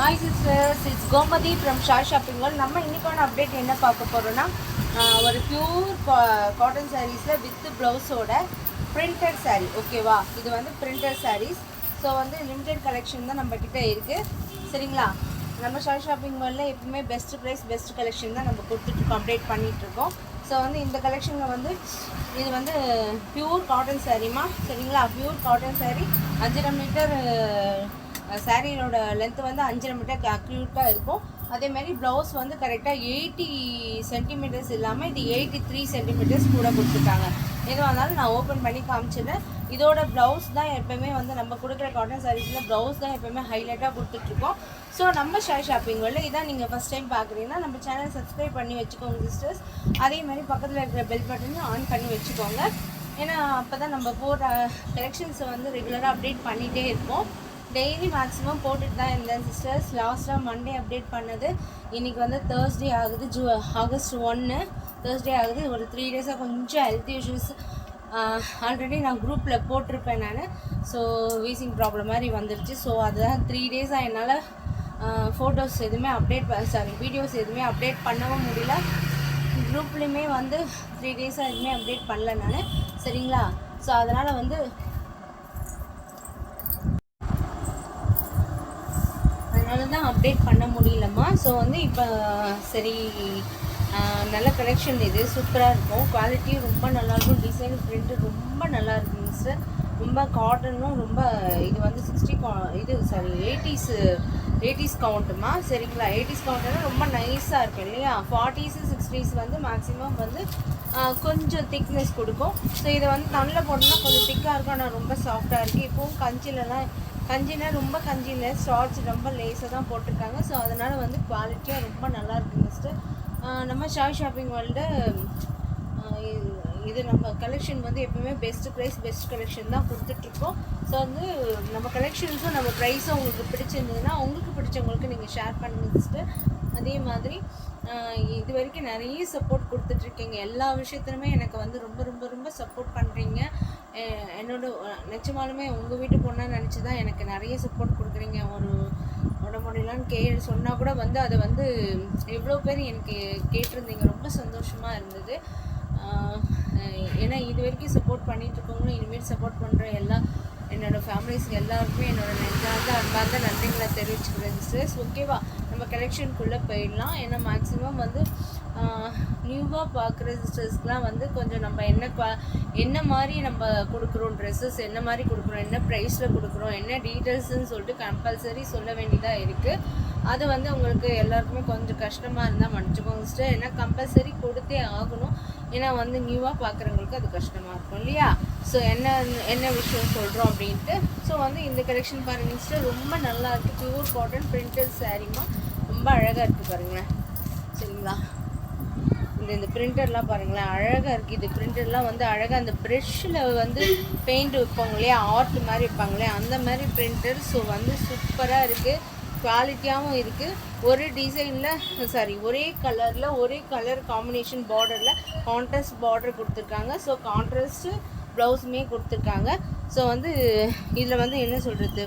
Hi sisters, it's Gomadi from Shah Shopping World. நம்ம இன்னைக்கான update என்ன பார்க்க போறோம்னா ஒரு பியூர் காட்டன் சாரீஸ்ல வித் ப்ளவுஸோட பிரிண்டட் சாரீ. ஓகேவா, இது வந்து பிரிண்டட் சாரீஸ். ஸோ வந்து லிமிடெட் கலெக்ஷன் தான் நம்ம கிட்ட இருக்கு. சரிங்களா, நம்ம ஷா ஷாப்பிங் மாலில் எப்பவுமே பெஸ்ட் ப்ரைஸ் பெஸ்ட் கலெக்ஷன் தான் நம்ம கொடுத்துட்ருக்கோம், அப்டேட் பண்ணிகிட்ருக்கோம். ஸோ வந்து இந்த கலெக்ஷனில் வந்து இது வந்து பியூர் காட்டன் சாரீமா. சரிங்களா, பியூர் காட்டன் சாரீ 5.5 மீட்டர் சாரியோட லென்த்து வந்து 5.5 மீட்டர் அக்யூட்டாக இருக்கும். அதேமாதிரி ப்ளவுஸ் வந்து கரெக்டாக 80 சென்டிமீட்டர்ஸ் இல்லாமல் இது 83 சென்டிமீட்டர்ஸ் கூட கொடுத்துருக்காங்க. எதுவாக இருந்தாலும் நான் ஓப்பன் பண்ணி காமிச்சிடுறேன். இதோட ப்ளவுஸ் தான் எப்போயுமே வந்து நம்ம கொடுக்குற காட்டன் சாரீஸில் ப்ளவுஸ் தான் எப்போயுமே ஹைலைட்டாக கொடுத்துட்ருக்கோம். ஸோ நம்ம ஷா ஷாப்பிங் வேர்ல்டில் இதான் நீங்கள் ஃபஸ்ட் டைம் பார்க்குறீங்கன்னா நம்ம சேனல் சப்ஸ்கிரைப் பண்ணி வச்சுக்கோங்க சிஸ்டர்ஸ். அதேமாதிரி பக்கத்தில் இருக்கிற பெல் பட்டனையும் ஆன் பண்ணி வச்சுக்கோங்க. ஏன்னா அப்போ தான் நம்ம போகிற கலெக்ஷன்ஸை வந்து ரெகுலராக அப்டேட் பண்ணிகிட்டே இருப்போம். டெய்லி மேக்ஸிமம் போட்டுட்டு தான் இருந்தேன் சிஸ்டர்ஸ். லாஸ்ட்டாக மண்டே அப்டேட் பண்ணது. இன்றைக்கி வந்து தேர்ஸ்டே ஆகுது, ஆகஸ்ட் 1 தேர்ஸ்டே ஆகுது. ஒரு 3 டேஸாக கொஞ்சம் ஹெல்த் இஷ்யூஸ் ஆல்ரெடி நான் குரூப்பில் போட்டிருப்பேன் நான். ஸோ வீசிங் ப்ராப்ளம் மாதிரி வந்துருச்சு. ஸோ அதுதான் 3 டேஸாக என்னால் ஃபோட்டோஸ் எதுவுமே வீடியோஸ் எதுவுமே அப்டேட் பண்ணவும் முடியல. குரூப்லேயுமே வந்து 3 டேஸாக எதுவுமே அப்டேட் பண்ணல நான். சரிங்களா, ஸோ அதனால் வந்து தான் அப்டேட் பண்ண முடியலம்மா. ஸோ வந்து இப்போ சரி, நல்ல கலெக்ஷன் இது சூப்பராக இருக்கும். குவாலிட்டியும் ரொம்ப நல்லாயிருக்கும். டிசைன் பிரிண்ட்டு ரொம்ப நல்லா இருக்குங்க சார். ரொம்ப காட்டனும் ரொம்ப இது வந்து 80s கவுண்ட்டுமா. சரிங்களா, 80s கவுண்ட்னா ரொம்ப நைஸாக இருக்கும் இல்லையா. 40s 60s வந்து மேக்ஸிமம் வந்து கொஞ்சம் திக்னஸ் கொடுக்கும். ஸோ இதை வந்து தண்ணில் போட்டோம்னா கொஞ்சம் திக்காக இருக்கும், ஆனால் ரொம்ப சாஃப்டாக இருக்குது. இப்போவும் கஞ்சினா ரொம்ப கஞ்சியில் ஸ்டார்ச் ரொம்ப லேஸாக தான் போட்டிருக்காங்க. ஸோ அதனால் வந்து குவாலிட்டியாக ரொம்ப நல்லா இருக்குது மிஸ்டர். நம்ம ஷா ஷாப்பிங் வேர்ல்டு இது நம்ம கலெக்ஷன் வந்து எப்பவுமே பெஸ்ட் ப்ரைஸ் பெஸ்ட் கலெக்ஷன் தான் கொடுத்துட்ருக்கோம். ஸோ வந்து நம்ம கலெக்ஷன்ஸும் நம்ம ப்ரைஸும் உங்களுக்கு பிடிச்சிருந்ததுன்னா உங்களுக்கு பிடிச்சவங்களுக்கு நீங்கள் ஷேர் பண்ணுங்கள் சிஸ்டர். அதே மாதிரி இது வரைக்கும் நிறைய சப்போர்ட் கொடுத்துட்ருக்கீங்க. எல்லா விஷயத்துலையுமே எனக்கு வந்து ரொம்ப ரொம்ப ரொம்ப சப்போர்ட் பண்ணுறீங்க. என்னோட நிச்சயமாலுமே உங்கள் வீட்டு பொண்ணாக நினச்சி தான் எனக்கு நிறைய சப்போர்ட் கொடுக்குறீங்க. ஒரு உடம்புலான்னு சொன்னால் கூட வந்து அதை வந்து எவ்வளோ பேர் எனக்கு கேட்டிருந்தீங்க. ரொம்ப சந்தோஷமாக இருந்தது. ஏன்னா இது வரைக்கும் சப்போர்ட் பண்ணிகிட்ருக்கவங்களும் இனிமேல் சப்போர்ட் பண்ணுற என்னோடய ஃபேமிலிஸ்க்கு எல்லாருக்குமே என்னோடய நெஞ்சார்ந்த அன்பார்ந்த நன்றிகளை தெரிவிச்சுக்கிறேன் சிஸ்டர்ஸ். ஓகேவா, நம்ம கலெக்ஷனுக்குள்ளே போயிடலாம். ஏன்னா மேக்ஸிமம் வந்து நியூவாக பார்க்குற சிஸ்டர்ஸ்க்கெலாம் வந்து கொஞ்சம் நம்ம என்ன மாதிரி நம்ம கொடுக்குறோம், ட்ரெஸ்ஸஸ் என்ன மாதிரி கொடுக்குறோம், என்ன ப்ரைஸில் கொடுக்குறோம், என்ன டீட்டெயில்ஸுன்னு சொல்லிட்டு கம்பல்சரி சொல்ல வேண்டியதாக இருக்குது. அது வந்து உங்களுக்கு எல்லாருக்குமே கொஞ்சம் கஷ்டமாக இருந்தால் மன்னிச்சுக்கோங்க சிஸ்டர். ஏன்னா கம்பல்சரி கொடுத்தே ஆகணும். ஏன்னா வந்து நியூவாக பார்க்குறவங்களுக்கு அது கஷ்டமாக இருக்கும் இல்லையா. ஸோ என்ன விஷயம் சொல்கிறோம் அப்படின்ட்டு. ஸோ வந்து இந்த கலெக்ஷன் பாருங்கள் சிஸ்டர், ரொம்ப நல்லா இருக்குது. பியூர் காட்டன் பிரிண்டட் சாரீமா, ரொம்ப அழகாக இருக்குது பாருங்களேன். சரிங்களா, இந்த பிரிண்டர்லாம் பாருங்களேன் அழகாக இருக்குது. இது பிரிண்டர்லாம் வந்து அழகாக அந்த ப்ரெஷ்ஷில் வந்து பெயிண்ட் வைப்பாங்க இல்லையா, ஆர்ட் மாதிரி வைப்பாங்களே அந்த மாதிரி பிரிண்டர். ஸோ வந்து சூப்பராக இருக்குது, குவாலிட்டியாகவும் இருக்குது. ஒரு டிசைனில் ஒரே கலரில் ஒரே கலர் காம்பினேஷன் பார்டரில் கான்ட்ராஸ்ட் பார்டர் கொடுத்துருக்காங்க. ஸோ கான்ட்ராஸ்ட்டு ப்ளவுஸுமே கொடுத்துருக்காங்க. ஸோ வந்து இதில் வந்து என்ன சொல்கிறது,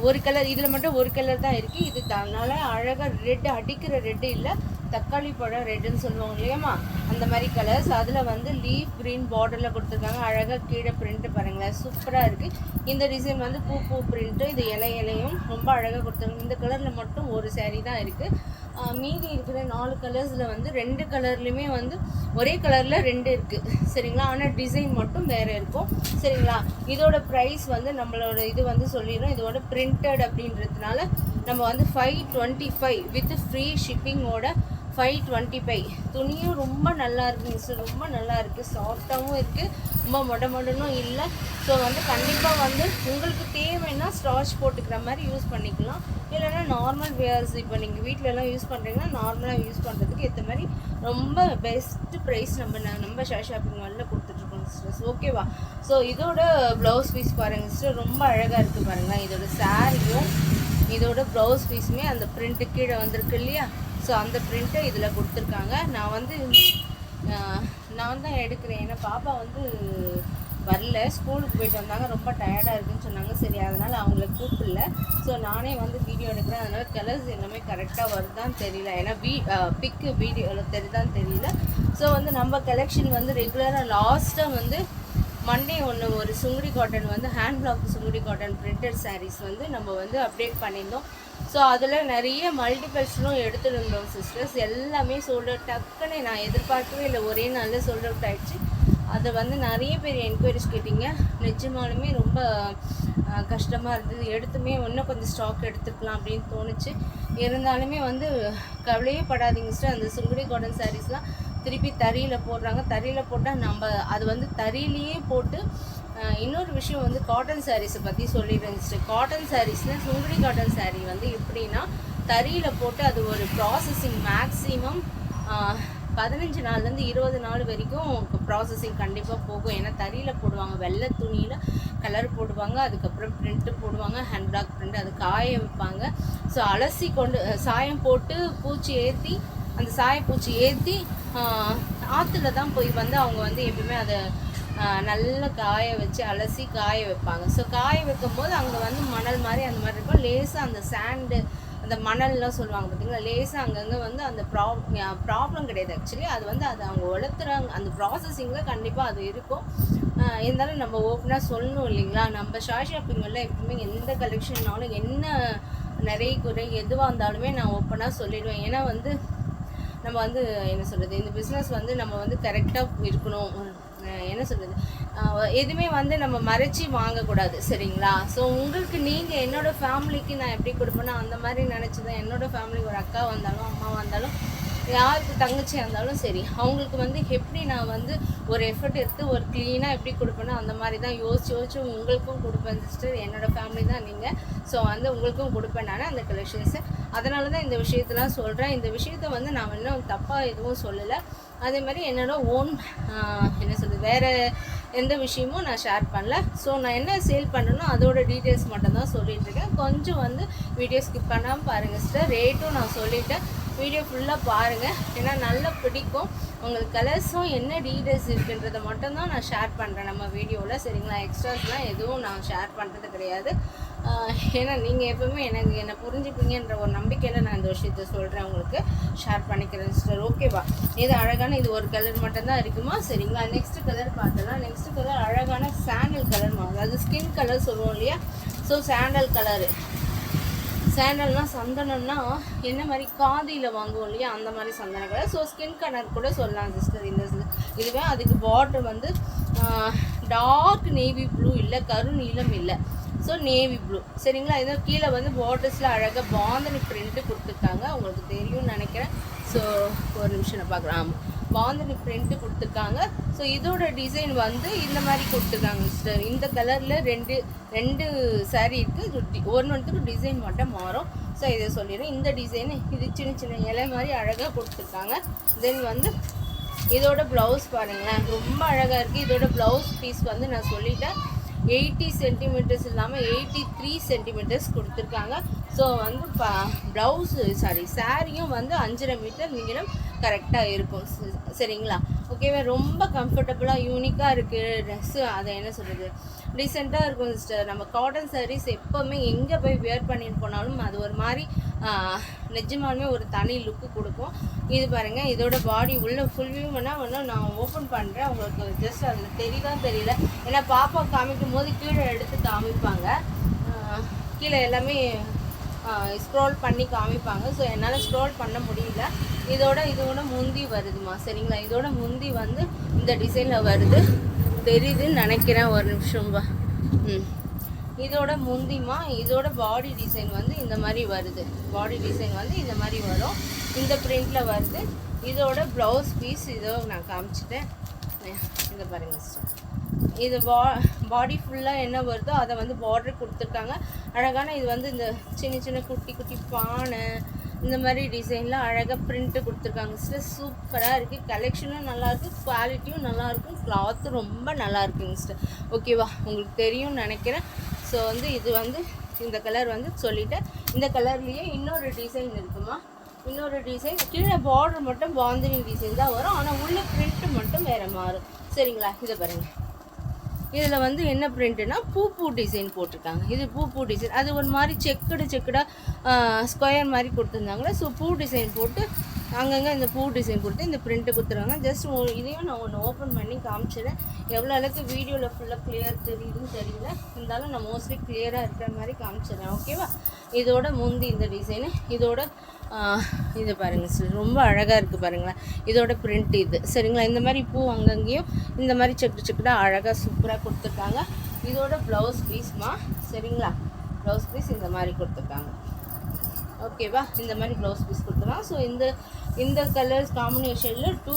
ஒரு கலர் இதில் மட்டும் ஒரு கலர் தான் இருக்குது. இது அதனால் அழகாக ரெட்டு அடிக்கிற ரெட்டு இல்லை, தக்காளி பழம் ரெட்டுன்னு சொல்லுவாங்க இல்லையாம்மா, அந்த மாதிரி கலர்ஸ். அதில் வந்து லீஃப் க்ரீன் பார்டரில் கொடுத்துருக்காங்க. அழகாக கீழே பிரிண்ட்டு பாருங்களேன், சூப்பராக இருக்குது. இந்த டிசைன் வந்து பூ பிரிண்ட்டு, இது இலையும் ரொம்ப அழகாக கொடுத்துருக்காங்க. இந்த கலரில் மட்டும் ஒரு சாரீ தான் இருக்குது. மீதி இருக்கிற 4 கலர்ஸில் வந்து 2 கலர்லையுமே வந்து ஒரே கலரில் 2 இருக்குது. சரிங்களா, ஆனால் டிசைன் மட்டும் வேறு இருக்கும். சரிங்களா, இதோட ப்ரைஸ் வந்து நம்மளோட இது வந்து சொல்லிடுறோம். இதோட பிரிண்டட் அப்படின்றதுனால நம்ம வந்து 525 வித் ஃப்ரீ ஷிப்பிங்கோட 525. துணியும் ரொம்ப நல்லா இருக்குங்க சார், ரொம்ப நல்லா இருக்குது, சாஃப்டாகவும் இருக்குது, ரொம்ப மொடனும் இல்லை. ஸோ வந்து கண்டிப்பாக வந்து உங்களுக்கு தேவைன்னா ஸ்டார்ச் போட்டுக்கிற மாதிரி யூஸ் பண்ணிக்கலாம். இல்லைன்னா நார்மல் வேர்ஸ் இப்போ நீங்கள் வீட்டிலலாம் யூஸ் பண்ணுறீங்கன்னா நார்மலாக யூஸ் பண்ணுறதுக்கு ஏற்ற மாதிரி ரொம்ப பெஸ்ட்டு ப்ரைஸ் நம்ம ஷா ஷாப்பிங் மாலில் கொடுத்துட்ருக்கோம் சிஸ்டர்ஸ். ஓகேவா, ஸோ இதோட ப்ளவுஸ் பீஸ் பாருங்கள் சிஸ்டர், ரொம்ப அழகாக இருக்குது பாருங்கள். இதோட சாரியும் இதோட ப்ளவுஸ் பீஸுமே அந்த பிரிண்ட்டு கீழே வந்திருக்கு இல்லையா. ஸோ அந்த பிரிண்ட்டை இதில் கொடுத்துருக்காங்க. நான் தான் எடுக்கிறேன். ஏன்னா பாப்பா வந்து வரல, ஸ்கூலுக்கு போயிட்டு வந்தாங்க, ரொம்ப டயர்டாக இருக்குதுன்னு சொன்னாங்க. சரி, அதனால் அவங்கள கூப்பிடல. ஸோ நானே வந்து வீடியோ எடுக்கிறேன், அதனால் கலர்ஸ் எல்லாமே கரெக்டாக வருதான்னு தெரியல, ஏன்னா பிக்கு வீடியோவில் தெரியுதான்னு தெரியல. ஸோ வந்து நம்ம கலெக்ஷன் வந்து ரெகுலராக லாஸ்ட்டாக வந்து மண்டே ஒன்று ஒரு சுங்குடி காட்டன் வந்து hand block Sungudi cotton printed saris வந்து நம்ம வந்து அப்டேட் பண்ணியிருந்தோம். ஸோ அதில் நிறைய மல்டிபிள்ஸ்லும் எடுத்துருந்தோம் சிஸ்டர்ஸ். எல்லாமே சோல்ட் அவுட், டக்குன்னு நான் எதிர்பார்க்கவே இல்லை, ஒரே நாளில் சோல்ட் அவுட் ஆகிடுச்சு. அதை வந்து நிறைய பேர் என்கொயரிஸ் கேட்டிங்க. நிஜமாலுமே ரொம்ப கஷ்டமாக இருந்தது. எடுத்துமே இன்னும் கொஞ்சம் ஸ்டாக் எடுத்துக்கலாம் அப்படின்னு தோணுச்சு. இருந்தாலுமே வந்து கவலையே படாதீங்க சிஸ்டர். அந்த சுங்குடி காட்டன் சாரீஸ்லாம் திருப்பி தறியில் போடுறாங்க. தறியில் போட்டால் நம்ம அது வந்து தறியிலேயே போட்டு இன்னொரு விஷயம் வந்து காட்டன் சாரீஸை பற்றி சொல்லியிருந்துச்சு. காட்டன் சாரீஸில் சுங்குடி காட்டன் சாரீ வந்து எப்படின்னா தறியில் போட்டு அது ஒரு ப்ராசஸிங் மேக்ஸிமம் 15 நாள்லேருந்து 20 நாள் வரைக்கும் ப்ராசஸிங் கண்டிப்பாக போகும். ஏன்னா தறியில் போடுவாங்க, வெள்ளை துணியில் கலர் போடுவாங்க, அதுக்கப்புறம் பிரிண்ட்டு போடுவாங்க, ஹேண்ட் பிளாக் பிரிண்ட், அது காய வைப்பாங்க. ஸோ அலசி கொண்டு சாயம் போட்டு பூச்சி ஏற்றி அந்த சாயப்பூச்சி ஏற்றி ஆற்றுல தான் போய் வந்து அவங்க வந்து எப்பவுமே அதை நல்லா காய வச்சு அலசி காய வைப்பாங்க. ஸோ காய வைக்கும் போது அங்கே வந்து மணல் மாதிரி அந்த மாதிரி இருக்கும். லேசாக அந்த சாண்டு அந்த மணல்லாம் சொல்லுவாங்க பார்த்தீங்களா, லேசாக அங்கங்கே வந்து அந்த ப்ராப்ளம் கிடையாது. ஆக்சுவலி அது வந்து அது அவங்க வளர்த்துறாங்க, அந்த ப்ராசஸிங்கில் கண்டிப்பாக அது இருக்கும். இருந்தாலும் நம்ம ஓப்பனாக சொல்லணும் இல்லைங்களா. நம்ம ஷாப்பிங்கில் எப்பவுமே எந்த கலெக்ஷன்னாலும் என்ன நிறைய குறை எதுவாக இருந்தாலுமே நான் ஓப்பனாக சொல்லிடுவேன். ஏன்னா வந்து நம்ம வந்து என்ன சொல்கிறது, இந்த பிஸ்னஸ் வந்து நம்ம வந்து கரெக்டாக இருக்கணும். என்ன சொல்கிறது, எதுவுமே வந்து நம்ம மறைச்சி வாங்கக்கூடாது, சரிங்களா. ஸோ உங்களுக்கு நீங்கள் என்னோடய ஃபேமிலிக்கு நான் எப்படி கொடுப்பேன்னா அந்த மாதிரி நினச்சி தான் என்னோடய ஃபேமிலி, ஒரு அக்கா வந்தாலும் அம்மா வந்தாலும் யாருக்கு தங்கச்சி இருந்தாலும் சரி, அவங்களுக்கு வந்து எப்படி நான் வந்து ஒரு எஃபர்ட் எடுத்து ஒரு க்ளீனாக எப்படி கொடுப்பேன்னா அந்த மாதிரி தான் யோசிச்சு உங்களுக்கும் கொடுப்பேன் சிஸ்டர். என்னோடய ஃபேமிலி தான் நீங்கள். ஸோ வந்து உங்களுக்கும் கொடுப்பேன் நான் அந்த கலெக்ஷன்ஸை. அதனால தான் இந்த விஷயத்தெலாம் சொல்கிறேன். இந்த விஷயத்த வந்து நான் இன்னும் தப்பாக எதுவும் சொல்லலை. அதே மாதிரி என்னோடய ஓன் என்ன சொல்கிறது, வேறு எந்த விஷயமும் நான் ஷேர் பண்ணல. ஸோ நான் என்ன சேல் பண்ணணும் அதோட டீட்டெயில்ஸ் மட்டும்தான் சொல்லிகிட்ருக்கேன். கொஞ்சம் வந்து வீடியோ ஸ்கிப் பண்ணாமல் பாருங்கள் சிஸ்டர். ரேட்டும் நான் சொல்லிவிட்டேன், வீடியோ ஃபுல்லாக பாருங்கள். ஏன்னா நல்லா பிடிக்கும் உங்களுக்கு. கலர்ஸும் என்ன டீட்டெயில்ஸ் இருக்குன்றதை மட்டும்தான் நான் ஷேர் பண்ணுறேன் நம்ம வீடியோவில், சரிங்களா. எக்ஸ்ட்ராஸ்லாம் எதுவும் நான் ஷேர் பண்ணுறது கிடையாது. ஏன்னா நீங்கள் எப்பவுமே என்னை புரிஞ்சுப்பீங்கன்ற ஒரு நம்பிக்கையில் நான் இந்த விஷயத்த சொல்கிறேன், உங்களுக்கு ஷேர் பண்ணிக்கிறேன் சிஸ்டர். ஓகேவா. இது அழகான, இது ஒரு கலர் மட்டும்தான் இருக்குமா, சரிங்களா. நெக்ஸ்ட் கலர் பார்த்தலாம். நெக்ஸ்ட் கலர் அழகான சாண்டல் கலர், அதாவது ஸ்கின் கலர் சொல்லுவோம் இல்லையா. ஸோ சாண்டல் கலரு, சாண்டல்னால் சந்தனம்னா என்ன மாதிரி காதியில் வாங்குவோம் இல்லையா, அந்த மாதிரி சந்தன கலர். ஸோ ஸ்கின் கலர் கூட சொல்லலாம் சிஸ்டர். இதுவே அதுக்கு பார்டர் வந்து டார்க் நேவி ப்ளூ இல்லை, கருநீலம் இல்லை, ஸோ நேவி ப்ளூ, சரிங்களா. இதோ கீழே வந்து பார்டர்ஸில் அழகாக பாந்தனி பிரிண்ட்டு கொடுத்துருக்காங்க, உங்களுக்கு தெரியும்னு நினைக்கிறேன். ஸோ ஒரு நிமிஷம் நான் பார்க்குறேன். பாந்தனி பிரிண்ட்டு கொடுத்துருக்காங்க. ஸோ இதோட டிசைன் வந்து இந்த மாதிரி கொடுத்துருக்காங்க சிஸ்டர். இந்த கலரில் ரெண்டு சாரீ இருக்குது. ஒன்றுத்துக்கு டிசைன் மட்டும் மாறும். ஸோ இதை சொல்லிடுறேன். இந்த டிசைன் இது சின்ன சின்ன இலை மாதிரி அழகாக கொடுத்துருக்காங்க. தென் வந்து இதோட ப்ளவுஸ் பாருங்களேன், ரொம்ப அழகாக இருக்குது. இதோட ப்ளவுஸ் பீஸ் வந்து நான் சொல்லிட்டேன் 80 சென்டிமீட்டர்ஸ் இல்லாமல் 83 சென்டிமீட்டர்ஸ் கொடுத்துருக்காங்க. ஸோ வந்து சாரியும் வந்து 5.5 மீட்டர் நீளம் கரெக்டாக இருக்கும், சரிங்களா. ஓகேவா. ரொம்ப கம்ஃபர்டபுளாக யூனிக்காக இருக்குது ட்ரெஸ்ஸு. அதை என்ன சொல்கிறது, டீசெண்டாக இருக்கும் சிஸ்டர். நம்ம காட்டன் சாரீஸ் எப்போவுமே எங்கே போய் வியர் பண்ணிட்டு போனாலும் அது ஒரு மாதிரி நிஜமாலுமே ஒரு தனி லுக்கு கொடுக்கும். இது பாருங்கள், இதோட பாடி உள்ள ஃபுல் வியூ வேணால் நான் ஓப்பன் பண்ணுறேன் உங்களுக்கு. ஜஸ்ட் அதில் தெரியல, ஏன்னா பாப்பா காமிக்கும் போது கீழே எடுத்து காமிப்பாங்க, கீழே எல்லாமே ஸ்க்ரோல் பண்ணி காமிப்பாங்க. ஸோ என்னால் ஸ்க்ரோல் பண்ண முடியல. இதோட முந்தி வருதுமா, சரிங்களா. இதோட முந்தி வந்து இந்த டிசைனில் வருது, தெரியுதுன்னு நினைக்கிறேன். ஒரு நிமிஷம் இதோட முந்திமா. இதோட பாடி டிசைன் வந்து இந்த மாதிரி வருது, பாடி டிசைன் வந்து இந்த மாதிரி வரும், இந்த பிரிண்டில் வருது. இதோட ப்ளவுஸ் பீஸ் இதோ நான் காமிச்சிட்டேன், இதை பாருங்கள் சிஸ்டர். இது பாடி ஃபுல்லாக என்ன வருதோ அதை வந்து பார்டர் கொடுத்துருக்காங்க அழகான. இது வந்து இந்த சின்ன சின்ன குட்டி பானை இந்த மாதிரி டிசைன்லாம் அழகாக பிரிண்ட்டு கொடுத்துருக்காங்க சிஸ்டர். சூப்பராக இருக்குது. கலெக்ஷனும் நல்லாயிருக்கு, குவாலிட்டியும் நல்லாயிருக்கும், கிளாத்தும் ரொம்ப நல்லா இருக்குங்க சிஸ்டர். ஓகேவா, உங்களுக்கு தெரியும்னு நினைக்கிறேன். ஸோ வந்து இது வந்து இந்த கலர் வந்து சொல்லிவிட்டேன். இந்த கலர்லேயே இன்னொரு டிசைன் இருக்குமா, இன்னொரு டிசைன். கீழே பார்டர் மட்டும் பாந்தினி டிசைன் தான் வரும், ஆனால் உள்ள பிரிண்ட்டு மட்டும் வேறு மாறும், சரிங்களா. இதை பாருங்கள், இதில் வந்து என்ன பிரிண்ட்டுனா பூ டிசைன் போட்டிருக்காங்க. இது பூ டிசைன், அது ஒரு மாதிரி செக்குடாக ஸ்கொயர் மாதிரி கொடுத்துருந்தாங்களே. ஸோ பூ டிசைன் போட்டு அங்கங்கே இந்த பூ டிசைன் கொடுத்து இந்த பிரிண்ட்டு கொடுத்துருவாங்க. ஜஸ்ட் இதையும் நான் ஒன்று ஓப்பன் பண்ணி காமிச்சிடுறேன். எவ்வளோ அளவுக்கு வீடியோவில் ஃபுல்லாக கிளியர் தெரியுதுன்னு தெரியல, இருந்தாலும் நான் மோஸ்ட்லி கிளியராக இருக்கிற மாதிரி காமிச்சிடுறேன். ஓகேவா? இதோட முந்தி இந்த டிசைனு, இதோட இது பாருங்கள் சார், ரொம்ப அழகாக இருக்குது பாருங்களேன். இதோட பிரிண்ட் இது சரிங்களா. இந்த மாதிரி பூ அங்கங்கேயும் இந்த மாதிரி செக்குடாக அழகாக சூப்பராக கொடுத்துருக்காங்க. இதோட ப்ளவுஸ் பீஸ்மா சரிங்களா. ப்ளவுஸ் பீஸ் இந்த மாதிரி கொடுத்துருக்காங்க. ஓகேவா? இந்த மாதிரி ப்ளவுஸ் பீஸ் கொடுத்துருக்காங்க. ஸோ இந்த கலர்ஸ் காம்பினேஷனில் 2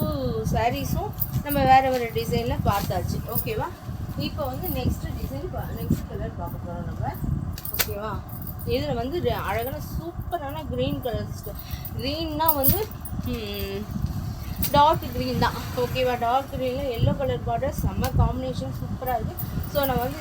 சாரீஸும் நம்ம வேறு டிசைனில் பார்த்தாச்சு. ஓகேவா? இப்போ வந்து நெக்ஸ்ட் கலர் பார்க்க போகிறோம் நம்ம. ஓகேவா? இதில் வந்து அழகான சூப்பரான க்ரீன் கலர் சிஸ்டர். க்ரீன்னா வந்து டார்க் க்ரீன் தான். ஓகேவா? டார்க் க்ரீனில் எல்லோ கலர் பார்டர் செம்ம காம்பினேஷன் சூப்பராக இருக்குது. ஸோ நான் வந்து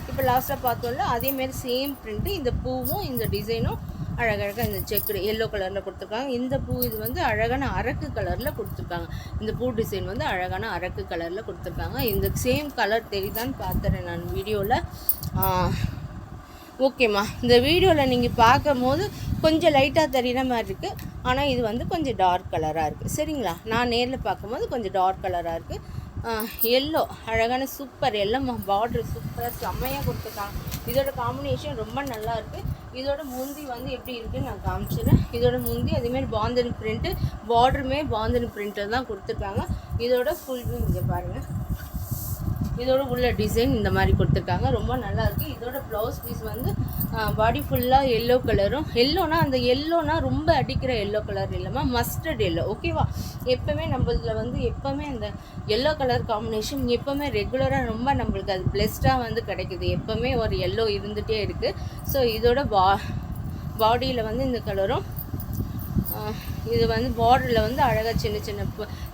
இப்போ லாஸ்ட்டாக பார்த்தோம்ல அதேமாரி சேம் பிரிண்ட்டு, இந்த பூவும் இந்த டிசைனும் அழகழகாக இந்த செக்குடு எல்லோ கலரில் கொடுத்துருக்காங்க. இந்த பூ இது வந்து அழகான அரக்கு கலரில் கொடுத்துருக்காங்க. இந்த பூ டிசைன் வந்து அழகான அரக்கு கலரில் கொடுத்துருக்காங்க. இந்த சேம் கலர் தெரியுதான்னு பார்த்துறேன் நான் வீடியோவில். ஓகேம்மா, இந்த வீடியோவில் நீங்கள் பார்க்கும் போது கொஞ்சம் லைட்டாக தெரிகிற மாதிரி இருக்குது, ஆனால் இது வந்து கொஞ்சம் டார்க் கலராக இருக்குது சரிங்களா. நான் நேரில் பார்க்கும்போது கொஞ்சம் டார்க் கலராக இருக்குது. எல்லோ அழகான சூப்பர் எல்லோ பார்டர் சூப்பராக செம்மையாக கொடுத்துருக்காங்க. இதோட காம்பினேஷன் ரொம்ப நல்லா இருக்குது. இதோட முந்தி வந்து எப்படி இருக்குன்னு நான் காமிச்சிடுறேன். இதோட முந்தி அதேமாதிரி பாந்தனி பிரிண்ட்டு, பார்டருமே பாந்தனி பிரிண்ட்டு தான் கொடுத்துருக்காங்க. இதோட ஃபுல் வியூ இங்கே பாருங்கள். இதோட உள்ள டிசைன் இந்த மாதிரி கொடுத்துருக்காங்க. ரொம்ப நல்லாயிருக்கு. இதோட ப்ளவுஸ் பீஸ் வந்து பாடி ஃபுல்லாக எல்லோ கலரும், எல்லோனா அந்த எல்லோனா ரொம்ப அடிக்கிற எல்லோ கலர் இல்லைம்மா, மஸ்டர்ட் எல்லோ. ஓகேவா? எப்போவுமே நம்ம இதில் வந்து எப்போவுமே அந்த எல்லோ கலர் காம்பினேஷன் எப்போவுமே ரெகுலராக ரொம்ப நம்மளுக்கு அது பிளெஸ்டாக வந்து கிடைக்குது. எப்போவுமே ஒரு எல்லோ இருந்துகிட்டே இருக்குது. ஸோ இதோட பாடியில் வந்து இந்த கலரும், இது வந்து பார்டரில் வந்து அழகாக சின்ன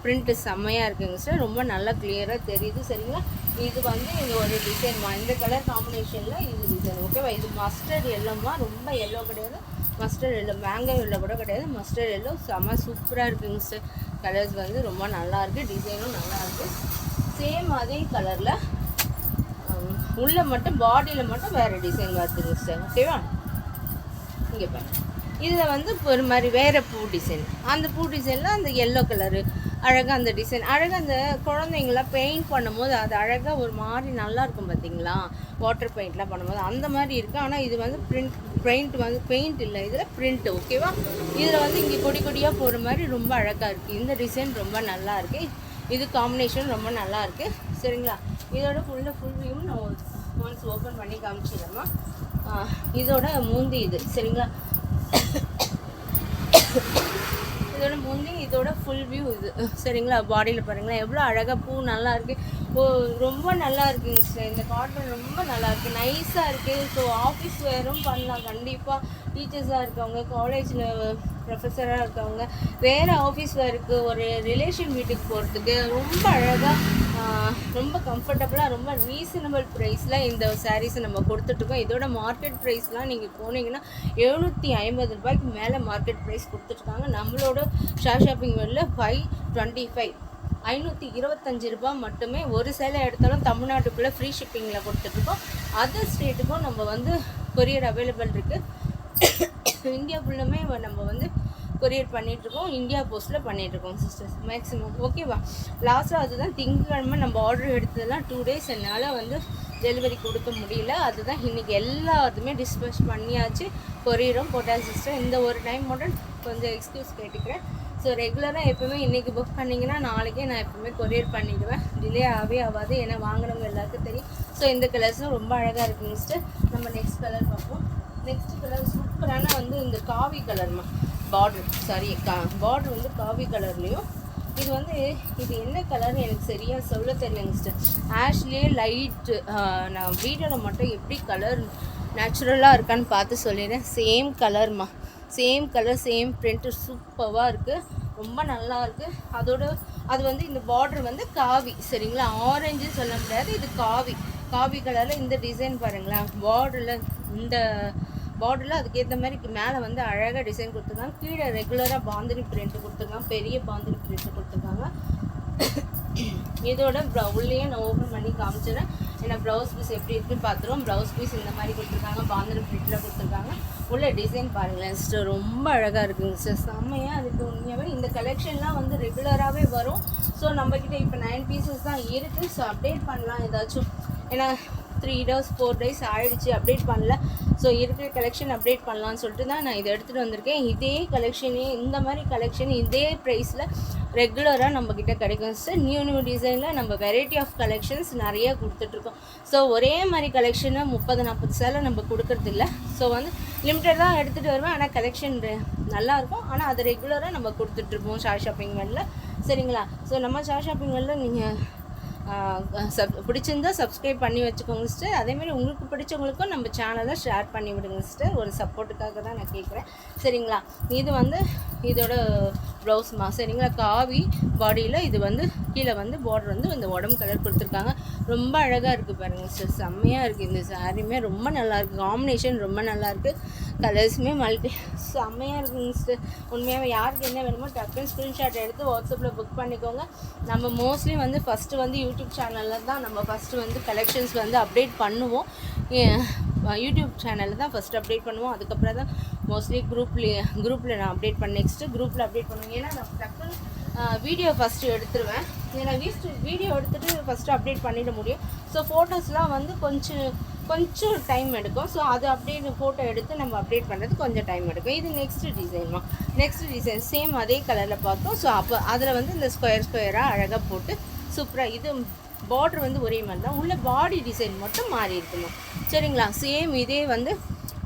பிரிண்ட்டு செம்மையாக இருக்குங்க சார். ரொம்ப நல்லா கிளியராக தெரியுது சரிங்களா. இது வந்து இந்த ஒரு டிசைன்மா, இந்த கலர் காம்பினேஷனில் இது டிசைன். ஓகேவா? இது மஸ்டர்ட் எல்லோம்மா, ரொம்ப எல்லோ கிடையாது, மஸ்டர்ட் எல்லோ, மேங்கோ எல்லோ கூட கிடையாது, மஸ்டர்ட் எல்லோ செம்ம சூப்பராக இருக்குங்க சார். கலர்ஸ் வந்து ரொம்ப நல்லாயிருக்கு, டிசைனும் நல்லாயிருக்கு. சேம் அதே கலரில் உள்ளே மட்டும் பாடியில் மட்டும் வேறு டிசைன் வருதுங்க சார். ஓகேவா? இங்கே பாருங்கள், இதில் வந்து ஒரு மாதிரி வேறு பூ டிசைன், அந்த பூ டிசைனில் அந்த எல்லோ கலரு அழகாக அந்த டிசைன் அழகாக அந்த குழந்தைங்களாம் பெயிண்ட் பண்ணும்போது அது அழகாக ஒரு மாதிரி நல்லாயிருக்கும் பார்த்தீங்களா. வாட்டர் பெயிண்ட்லாம் பண்ணும்போது அந்த மாதிரி இருக்குது. ஆனால் இது வந்து பெயிண்ட் இல்லை, இதில் பிரிண்ட். ஓகேவா? இதில் வந்து இங்கே கொடியாக போகிற மாதிரி ரொம்ப அழகாக இருக்குது. இந்த டிசைன் ரொம்ப நல்லா இருக்குது. இது காம்பினேஷன் ரொம்ப நல்லா இருக்குது சரிங்களா. இதோட ஃபுல் வியூ நான் ஒன்ஸ் ஓப்பன் பண்ணி காமிச்சிடலாமா. இதோட மூந்தி இது சரிங்களா. இதோட முந்தி இதோட ஃபுல் வியூ இது சரிங்களா. பாடியில் பாருங்களேன் எவ்வளோ அழகாக பூ நல்லா இருக்குது. ரொம்ப நல்லா இருக்குங்க சார். இந்த காட்டன் ரொம்ப நல்லா இருக்குது, நைஸாக இருக்குது. ஸோ ஆஃபீஸ் வேரும் பண்ணலாம் கண்டிப்பாக. டீச்சர்ஸாக இருக்கவங்க, காலேஜில் ப்ரொஃபஸராக இருக்கவங்க, வேறு ஆஃபீஸ் வேருக்கு, ஒரு ரிலேஷன் வீட்டுக்கு போகிறதுக்கு ரொம்ப அழகாக, ரொம்ப கம்ஃபர்டபுளாக, ரொம்ப ரீசனபிள் ப்ரைஸில் இந்த சாரீஸை நம்ம கொடுத்துட்ருக்கோம். இதோட மார்க்கெட் ப்ரைஸ்லாம் நீங்கள் போனீங்கன்னா 750 ரூபாய்க்கு மேலே மார்க்கெட் ப்ரைஸ் கொடுத்துட்ருக்காங்க. நம்மளோட ஷாப்பிங் வேர்ல்டில் 525 525 ரூபா மட்டுமே. ஒரு சேலை எடுத்தாலும் தமிழ்நாட்டுக்குள்ளே ஃப்ரீ ஷிப்பிங்கில் கொடுத்துட்ருக்கோம். அதர் ஸ்டேட்டுக்கும் நம்ம வந்து கொரியர் அவைலபிள் இருக்குது. இந்தியா ஃபுல்லுமே நம்ம வந்து கொரியர் பண்ணிகிட்ருக்கோம், இந்தியா போஸ்ட்டில் பண்ணிகிட்ருக்கோம் சிஸ்டர்ஸ் மேக்ஸிமம். ஓகேவா? லாஸ்ட்டாக அதுதான் திங்கட்கிழமை நம்ம ஆர்டர் எடுத்ததெல்லாம் 2 டேஸ் என்னால் வந்து டெலிவரி கொடுக்க முடியல. அதுதான் இன்றைக்கி எல்லாத்துமே டிஸ்பேச் பண்ணியாச்சு, கொரியரும் போட்டாச்சு சிஸ்டர். இந்த ஒரு டைம் மட்டும் கொஞ்சம் எக்ஸ்கியூஸ் கேட்டுக்கிறேன். ஸோ ரெகுலராக எப்போவுமே இன்றைக்கி புக் பண்ணிங்கன்னா நாளைக்கே நான் எப்போவுமே கொரியர் பண்ணிவிடுவேன். டிலே ஆகாது, ஏன்னா வாங்கினவங்க எல்லாருக்கும் தெரியும். ஸோ இந்த கலர்ஸும் ரொம்ப அழகாக இருக்குங்க சிஸ்டர். நம்ம நெக்ஸ்ட் கலர் பார்ப்போம். நெக்ஸ்ட் கலர் சூப்பரான வந்து இந்த காவி கலர்மா, பார்டர் வந்து காவி கலர்லேயும், இது வந்து இது என்ன கலர்னு எனக்கு சரியாக சொல்ல தெரியலங்க சிஸ்டர். ஆஷ்லேயே லைட்டு, நான் வீடியோவில் மட்டும் எப்படி கலர் நேச்சுரலாக இருக்கான்னு பார்த்து சொல்லிடுறேன். சேம் கலர்மா, சேம் கலர், சேம் பிரிண்ட்டு சூப்பராக இருக்குது, ரொம்ப நல்லா இருக்குது. அது வந்து இந்த பார்டர் வந்து காவி சரிங்களா. ஆரஞ்சு சொல்ல முடியாது, இது காவி கலரில் இந்த டிசைன் பாருங்களேன். இந்த பார்டரில் அதுக்கேற்ற மாதிரி மேலே வந்து அழகாக டிசைன் கொடுத்துருக்காங்க. கீழே ரெகுலராக பாந்தினி பிரிண்ட்டு கொடுத்துருக்காங்க, பெரிய பாந்தினி பிரிண்ட்டு கொடுத்துருக்காங்க. இதோட உள்ளேயே நான் ஓப்பன் பண்ணி காமிச்சிடறேன். ஏன்னா ப்ளவுஸ் பீஸ் எப்படி இருக்குன்னு பார்த்துருவோம். ப்ளவுஸ் பீஸ் இந்த மாதிரி கொடுத்துருக்காங்க, பாந்திர பிரிட்டில் கொடுத்துருக்காங்க. உள்ள டிசைன் பாருங்களேன் சிஸ்டர், ரொம்ப அழகாக இருக்குங்க சிஸ்டர், செம்மையாக இருக்குது உண்மையாகவே. இந்த கலெக்ஷன்லாம் வந்து ரெகுலராகவே வரும். ஸோ நம்மக்கிட்ட இப்போ 9 பீசஸ் தான் இருக்குது. ஸோ அப்டேட் பண்ணலாம் ஏதாச்சும், ஏன்னா 3 days 4 days ஆகிடுச்சு, அப்டேட் பண்ணல. ஸோ இருக்கிற கலெக்ஷன் அப்டேட் பண்ணலான்னு சொல்லிட்டு தான் நான் இதை எடுத்துகிட்டு வந்திருக்கேன். இதே கலெக்ஷனே, இந்த மாதிரி கலெக்ஷன் இதே ப்ரைஸில் ரெகுலராக நம்மக்கிட்ட கிடைக்கும் சார். நியூ டிசைனில் நம்ம வெரைட்டி ஆஃப் கலெக்ஷன்ஸ் நிறைய கொடுத்துட்ருக்கோம். ஸோ ஒரே மாதிரி கலெக்ஷனை 30-40 சேலை நம்ம கொடுக்குறதில்ல. ஸோ வந்து லிமிட்டட் தான் எடுத்துகிட்டு வருவேன். ஆனால் கலெக்ஷன் நல்லாயிருக்கும். ஆனால் அது ரெகுலராக நம்ம கொடுத்துட்ருப்போம் ஷார் ஷாப்பிங் வேலில், சரிங்களா? ஸோ நம்ம ஷார் ஷாப்பிங் வேலில் நீங்கள் பிடிச்சிருந்தா சப்ஸ்கிரைப் பண்ணி வச்சுக்கோங்க சிஸ்டர். அதேமாதிரி உங்களுக்கு பிடிச்சவங்களுக்கும் நம்ம சேனலை ஷேர் பண்ணி விடுங்க சிஸ்டர். ஒரு சப்போர்ட்டுக்காக தான் நான் கேட்குறேன், சரிங்களா? இது வந்து இதோட ப்ளவுஸ்மா, சரிங்களா? காவி பாடியில் இது வந்து கீழே வந்து பார்டர் வந்து இந்த உடம்பு கலர் கொடுத்துருக்காங்க. ரொம்ப அழகாக இருக்குது பாருங்கள் சிஸ்டர், செம்மையாக இருக்குது. இந்த சாரியுமே ரொம்ப நல்லாயிருக்கு, காம்பினேஷன் ரொம்ப நல்லாயிருக்கு, கலர்ஸுமே மல்டி செம்மையாக இருக்குங்க சிஸ்டர். உண்மையாக யாருக்கு என்ன வேணுமோ டக்குன்னு ஸ்க்ரீன்ஷாட் எடுத்து வாட்ஸ்அப்பில் புக் பண்ணிக்கோங்க. நம்ம மோஸ்ட்லி வந்து ஃபஸ்ட்டு வந்து யூடியூப் சேனலில் தான் நம்ம ஃபஸ்ட்டு வந்து கலெக்ஷன்ஸ் வந்து அப்டேட் பண்ணுவோம். யூடியூப் சேனலில் தான் ஃபஸ்ட்டு அப்டேட் பண்ணுவோம். அதுக்கப்புறம் தான் மோஸ்ட்லி குரூப்பில் நான் அப்டேட் பண்ணேன். நெக்ஸ்ட்டு குரூப்பில் அப்டேட் பண்ணுவேன். ஏன்னா நான் டக்குன்னு வீடியோ ஃபஸ்ட்டு எடுத்துருவேன். ஏன்னா வீடியோ எடுத்துகிட்டு ஃபஸ்ட்டு அப்டேட் பண்ணிட முடியும். ஸோ ஃபோட்டோஸ்லாம் வந்து கொஞ்சம் டைம் எடுக்கும். ஸோ அது அப்படியே ஃபோட்டோ எடுத்து நம்ம அப்டேட் பண்ணுறது கொஞ்சம் டைம் எடுக்கும். இது நெக்ஸ்ட்டு டிசைன் சேம் அதே கலரில் பார்த்தோம். ஸோ அப்போ அதில் வந்து இந்த ஸ்கொயராக அழகாக போட்டு சூப்பராக, இது பார்டர் வந்து ஒரே மாதிரி தான், உள்ள பாடி டிசைன் மட்டும் மாறி இருக்கணும், சரிங்களா? சேம்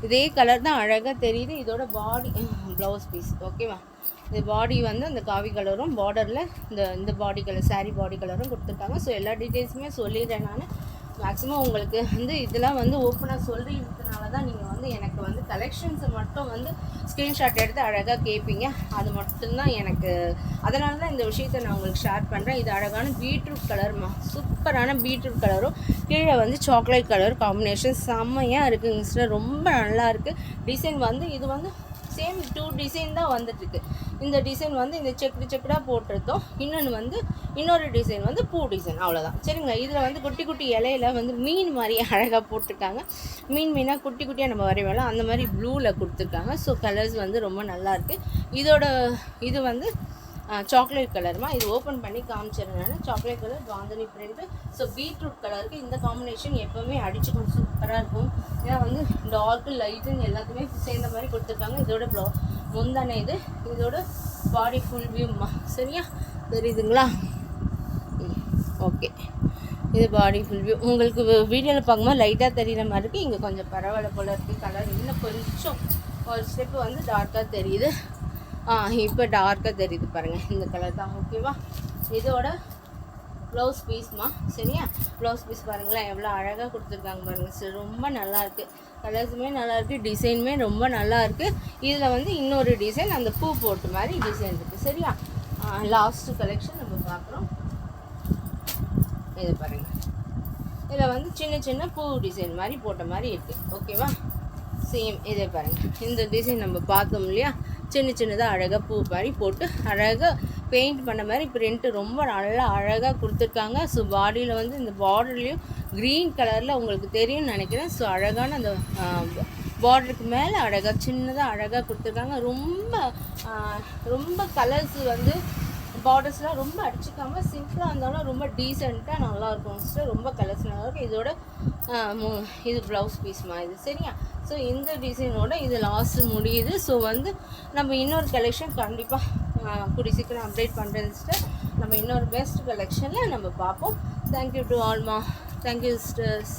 இதே கலர் தான் அழகாக தெரியுது. இதோட பாடி ப்ளவுஸ் பீஸ், ஓகேவா? இந்த பாடி வந்து அந்த காவி கலரும் பார்டரில் இந்த பாடி கலர் சாரீ பாடி கலரும் கொடுத்துருக்காங்க. ஸோ எல்லா டீட்டெயில்ஸுமே சொல்லிடுறேன் நான். மேக்ஸிமம் உங்களுக்கு வந்து இதெல்லாம் வந்து ஓப்பனாக சொல்கிறதுனால தான் நீங்கள் வந்து எனக்கு வந்து கலெக்ஷன்ஸை மட்டும் வந்து ஸ்க்ரீன்ஷாட் எடுத்து அழகாக கேட்பீங்க. அது மட்டும்தான் எனக்கு, அதனால தான் இந்த விஷயத்தை நான் உங்களுக்கு ஷேர் பண்ணுறேன். இது அழகான பீட்ரூட் கலர்மா, சூப்பரான பீட்ரூட் கலரும் கீழே வந்து சாக்லேட் கலர் காம்பினேஷன் செம்மையாக இருக்குங்க சிஸ்டர், ரொம்ப நல்லாயிருக்கு. டிசைன் வந்து இது வந்து சேம் 2 டிசைன் தான் வந்துட்டுருக்கு. இந்த டிசைன் வந்து இந்த செக்குடாக போட்டிருக்கோம். இன்னொரு டிசைன் வந்து பூ டிசைன், அவ்வளோதான், சரிங்களா? இதில் வந்து குட்டி குட்டி இலையில வந்து மீன் மாதிரி அழகாக போட்டிருக்காங்க. மீனாக குட்டி குட்டியாக நம்ம வரைவோம்ல, அந்த மாதிரி ப்ளூவில் கொடுத்துருக்காங்க. ஸோ கலர்ஸ் வந்து ரொம்ப நல்லாயிருக்கு. இது வந்து சாக்லேட் கலர்மா, இது ஓப்பன் பண்ணி காமிச்சிடுறேன். Chocolate colour bandhani print. So beetroot கலருக்கு இந்த காம்பினேஷன் எப்போவுமே அடிச்சுக்கணும், சூப்பராக இருக்கும். ஏன்னா வந்து டார்க்கு லைட்டுன்னு எல்லாத்துமே சேர்ந்த மாதிரி கொடுத்துருக்காங்க. இதோட முந்தானே இதோட பாடி ஃபுல் வியூம்மா, சரியா? தெரியுதுங்களா? ஓகே, இது பாடி ஃபுல் வியூ. உங்களுக்கு வீடியோவில் பார்க்கும்போது லைட்டாக தெரிகிற மாதிரி இருக்குது. இங்கே கொஞ்சம் பரவாயில்ல போல் இருக்குது. கலர் இன்னும் கொஞ்சம் ஒரு ஸ்டெப்பு வந்து டார்க்காக தெரியுது. இப்போ டார்க்காக தெரியுது பாருங்கள், இந்த கலர் தான், ஓகேவா? இதோட ப்ளவுஸ் பீஸ்மா, சரியா? ப்ளவுஸ் பீஸ் பாருங்களேன் எவ்வளோ அழகாக கொடுத்துருக்காங்க பாருங்கள் சார், ரொம்ப நல்லாயிருக்கு. கலர்ஸுமே நல்லாயிருக்கு, டிசைனுமே ரொம்ப நல்லாயிருக்கு. இதில் வந்து இன்னொரு டிசைன் அந்த பூ போட்டு மாதிரி டிசைன் இருக்குது, சரியா? லாஸ்ட்டு கலெக்ஷன் நம்ம பார்க்குறோம். இது பாருங்கள், இதில் வந்து சின்ன பூ டிசைன் மாதிரி போட்ட மாதிரி இருக்குது, ஓகேவா? சேம் இதே பாருங்கள், இந்த டிசைன் நம்ம பார்த்தோம் இல்லையா? சின்னதாக அழகாக பூ மாதிரி போட்டு அழகாக பெயிண்ட் பண்ண மாதிரி பிரிண்ட்டு ரொம்ப நல்லா அழகாக கொடுத்துருக்காங்க. ஸோ பாடியில் வந்து இந்த பார்டர்லேயும் க்ரீன் கலரில் உங்களுக்கு தெரியும்னு நினைக்கிறேன். ஸோ அழகான அந்த பார்டருக்கு மேலே அழகாக சின்னதாக அழகாக கொடுத்துருக்காங்க. ரொம்ப கலர்ஸ் வந்து பார்டர்ஸ்லாம் ரொம்ப அடிச்சுக்காமல் சிம்பிளாக இருந்தாலும் ரொம்ப டீசெண்டாக நல்லாயிருக்கும் சிஸ்டர். ரொம்ப கலர்ஸ் நல்லாயிருக்கும். இதோட இது ப்ளவுஸ் பீஸ்மா, இது சரியா? ஸோ இந்த டிசைனோட இது லாஸ்ட்டு முடியுது. ஸோ வந்து நம்ம இன்னொரு கலெக்ஷன் கண்டிப்பாக கூடி சீக்கிரம் அப்டேட் பண்ணுறது சிஸ்டர். நம்ம இன்னொரு பெஸ்ட் கலெக்ஷனில் நம்ம பார்ப்போம். தேங்க்யூ டு ஆல்மா, தேங்க்யூ சிஸ்டர்ஸ்.